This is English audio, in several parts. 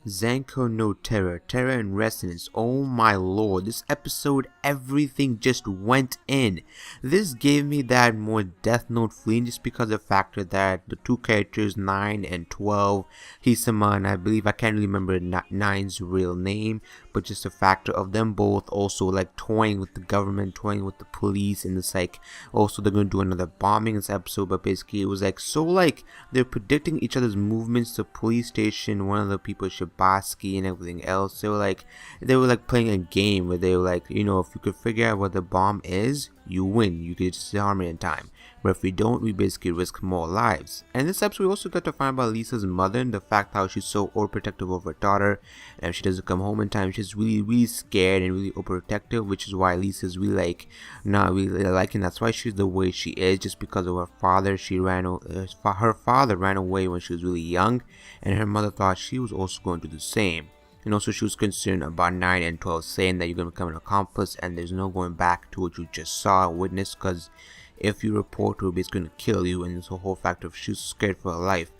Zankyou no terror, terror and resonance. Oh my lord, this episode, everything just went in. This gave me that more Death Note feeling just because of the factor that the two characters 9 and 12, Hisama, and I believe I can't really remember 9's real name, but just the factor of them both also like toying with the government, toying with the police, and it's like also they're gonna do another bombing in this episode. But basically it was like so like they're predicting each other's movements. The police station, one of the people should Basky and everything else. They were like playing a game where they were like, you know, if you could figure out what the bomb is, you win. You could disarm it in time. But if we don't, we basically risk more lives. And this episode we also got to find about Lisa's mother and the fact how she's so overprotective over her daughter, and if she doesn't come home in time, she's really scared and really overprotective, which is why Lisa's really like not really liking. That's why she's the way she is, just because of her father. Her father ran away when she was really young, and her mother thought she was also going to do the same. And also she was concerned about 9 and 12 saying that you're going to become an accomplice and there's no going back to what you just saw and witnessed, because if you report her, it's going to kill you. And it's a whole factor of she was scared for her life.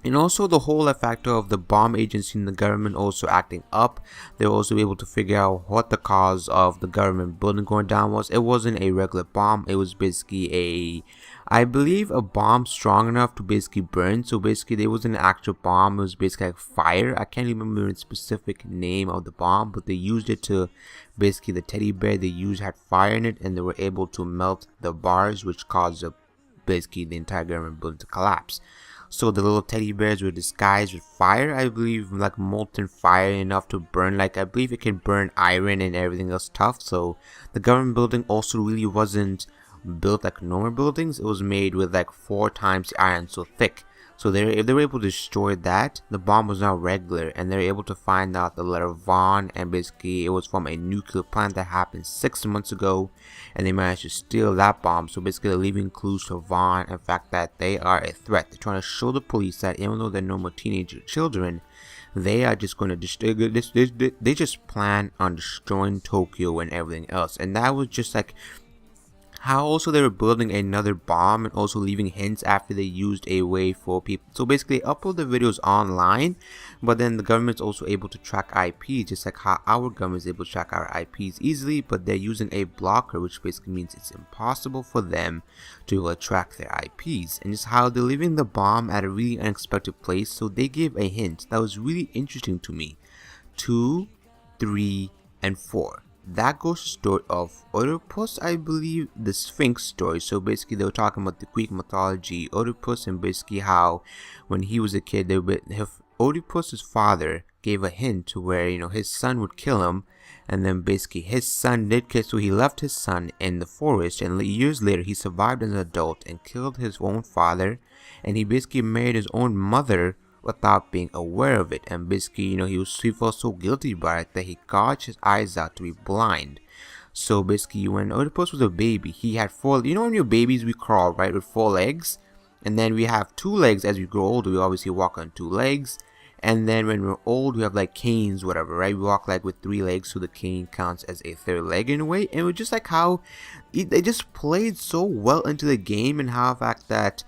And also the whole factor of the bomb agency and the government also acting up. They were also able to figure out what the cause of the government building going down was. It wasn't a regular bomb. It was basically I believe a bomb strong enough to basically burn. So basically there wasn't an actual bomb. It was basically like fire. I can't remember the specific name of the bomb, but they used it to basically the teddy bear they used had fire in it, and they were able to melt the bars, which caused basically the entire government building to collapse. So the little teddy bears were disguised with fire, I believe, like molten fire enough to burn, like I believe it can burn iron and everything else tough. So the government building also really wasn't built like normal buildings. It was made with like 4 times the iron so thick. So if they were able to destroy that, the bomb was not regular, and they were able to find out the letter Vaughn, and basically it was from a nuclear plant that happened 6 months ago, and they managed to steal that bomb. So basically they're leaving clues to Vaughn, and the fact that they are a threat. They're trying to show the police that even though they're normal teenage children, they are just going to they just plan on destroying Tokyo and everything else. And that was just like how also they were building another bomb and also leaving hints after they used a way for people. So basically they upload the videos online, but then the government's also able to track IP, just like how our government is able to track our IPs easily, but they're using a blocker, which basically means it's impossible for them to track their IPs. And just how they're leaving the bomb at a really unexpected place. So they gave a hint that was really interesting to me. 2, 3, and 4. That goes to the story of Oedipus, I believe, the Sphinx story. So basically they were talking about the Greek mythology, Oedipus, and basically how when he was a kid, Oedipus's father gave a hint to where, you know, his son would kill him, and then basically his son did kill, so he left his son in the forest, and years later he survived as an adult and killed his own father, and he basically married his own mother without being aware of it. And basically, you know, he felt so guilty about it that he gouged his eyes out to be blind. So basically when Oedipus was a baby, he had 4, you know, when you're babies we crawl, right, with 4 legs, and then we have 2 legs. As we grow older, we obviously walk on 2 legs, and then when we're old we have like canes, whatever, right, we walk like with 3 legs, so the cane counts as a 3rd leg in a way. And it was just like how they just played so well into the game, and how the fact that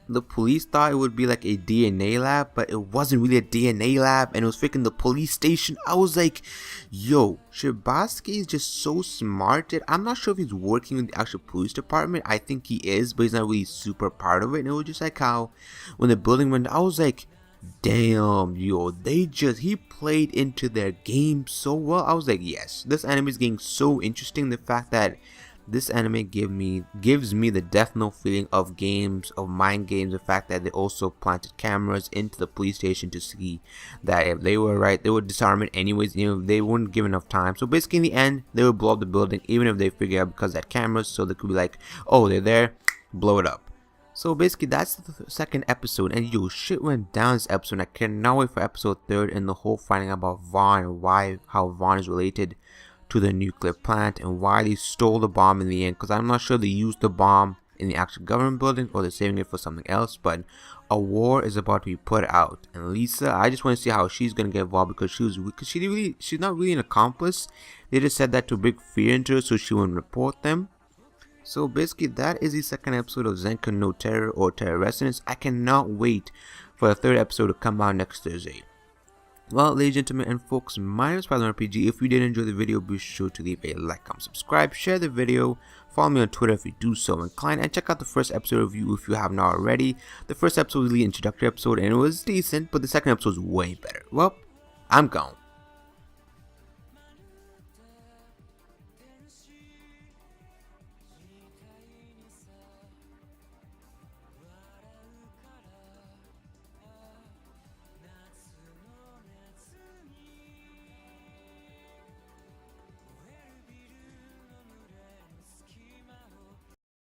the police thought it would be like a DNA lab, but it wasn't really a DNA lab, and it was freaking the police station. I was like, yo, Shibaski is just so smart that I'm not sure if he's working with the actual police department. I think he is, but he's not really super part of it. And it was just like how when the building went, I was like, damn, yo, he played into their game so well. I was like, yes, this anime is getting so interesting. The fact that this anime gives me the Death Note feeling of games, of mind games. The fact that they also planted cameras into the police station to see that if they were right, they would disarm it anyways. You know, they wouldn't give enough time. So basically in the end, they would blow up the building, even if they figure out because they had cameras. So they could be like, oh, they're there, blow it up. So basically that's the 2nd episode, and yo, shit went down this episode. And I cannot wait for episode 3 and the whole finding about Vaughn and how Vaughn is related to the nuclear plant and why they stole the bomb in the end, because I'm not sure they used the bomb in the actual government building or they're saving it for something else. But a war is about to be put out, and Lisa, I just want to see how she's gonna get involved, because she's not really an accomplice. They just said that to bring fear into her so she wouldn't report them. So basically that is the 2nd episode of Zankyou no Terror or Terror Resonance. I cannot wait for the 3rd episode to come out next Thursday. Well, ladies and gentlemen and folks, my name is PlasmaRPG. If you did enjoy the video, be sure to leave a like, comment, subscribe, share the video, follow me on Twitter if you do so inclined, and check out the first episode review if you have not already. The first episode was the introductory episode and it was decent, but the second episode was way better. Well, I'm gone.